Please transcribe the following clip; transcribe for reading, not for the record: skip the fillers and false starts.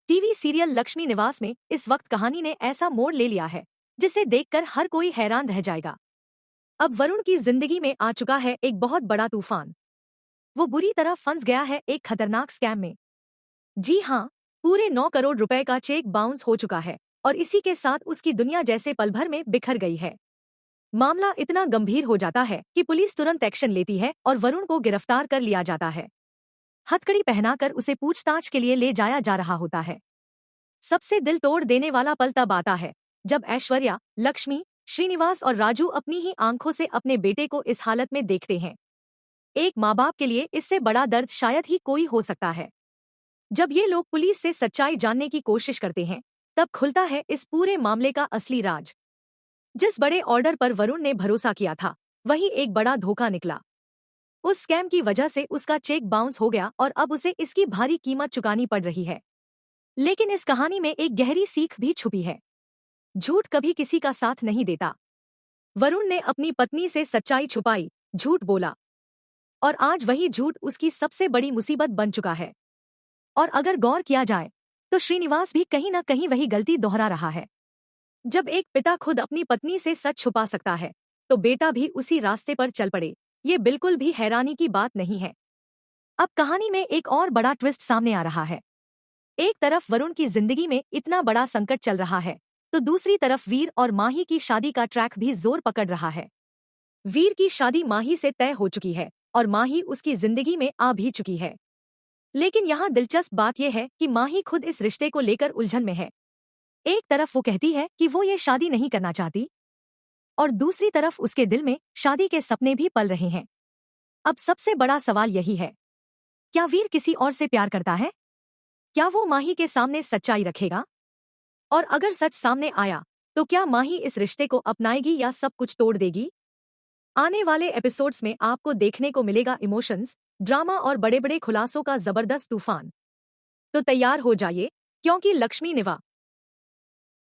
TV serial Lakshmi निवास में इस वक्त कहानी ने ऐसा मोड़ ले लिया है जिसे देखकर हर कोई हैरान रह जाएगा। अब वरुण की जिंदगी में आ चुका है एक बहुत बड़ा तूफान। वो बुरी तरह फंस गया है एक खतरनाक स्कैम में। जी हाँ, पूरे 9 करोड़ रुपए का चेक बाउंस हो चुका है और इसी के साथ उसकी दुनिया जैसे पल भर में बिखर गई है। मामला इतना गंभीर हो जाता है कि पुलिस तुरंत एक्शन लेती है और वरुण को गिरफ्तार कर लिया जाता है। हथकड़ी पहनाकर उसे पूछताछ के लिए ले जाया जा रहा होता है। सबसे दिल तोड़ देने वाला पल तब आता है जब ऐश्वर्या, लक्ष्मी, श्रीनिवास और राजू अपनी ही आंखों से अपने बेटे को इस हालत में देखते हैं। एक माँ बाप के लिए इससे बड़ा दर्द शायद ही कोई हो सकता है। जब ये लोग पुलिस से सच्चाई जानने की कोशिश करते हैं, तब खुलता है इस पूरे मामले का असली राज। जिस बड़े ऑर्डर पर वरुण ने भरोसा किया था, वही एक बड़ा धोखा निकला। उस स्कैम की वजह से उसका चेक बाउंस हो गया और अब उसे इसकी भारी कीमत चुकानी पड़ रही है। लेकिन इस कहानी में एक गहरी सीख भी छुपी है। झूठ कभी किसी का साथ नहीं देता। वरुण ने अपनी पत्नी से सच्चाई छुपाई, झूठ बोला, और आज वही झूठ उसकी सबसे बड़ी मुसीबत बन चुका है। और अगर गौर किया जाए तो श्रीनिवास भी कहीं न कहीं वही गलती दोहरा रहा है। जब एक पिता खुद अपनी पत्नी से सच छुपा सकता है, तो बेटा भी उसी रास्ते पर चल पड़े, ये बिल्कुल भी हैरानी की बात नहीं है। अब कहानी में एक और बड़ा ट्विस्ट सामने आ रहा है। एक तरफ वरुण की जिंदगी में इतना बड़ा संकट चल रहा है, तो दूसरी तरफ वीर और माही की शादी का ट्रैक भी जोर पकड़ रहा है। वीर की शादी माही से तय हो चुकी है और माही उसकी जिंदगी में आ भी चुकी है। लेकिन यहाँ दिलचस्प बात यह है कि माही खुद इस रिश्ते को लेकर उलझन में है। एक तरफ वो कहती है कि वो ये शादी नहीं करना चाहती, और दूसरी तरफ उसके दिल में शादी के सपने भी पल रहे हैं। अब सबसे बड़ा सवाल यही है, क्या वीर किसी और से प्यार करता है? क्या वो माही के सामने सच्चाई रखेगा? और अगर सच सामने आया, तो क्या माही इस रिश्ते को अपनाएगी या सब कुछ तोड़ देगी? आने वाले एपिसोड्स में आपको देखने को मिलेगा इमोशंस, ड्रामा और बड़े बड़े खुलासों का जबरदस्त तूफान। तो तैयार हो जाइए, क्योंकि लक्ष्मी निवास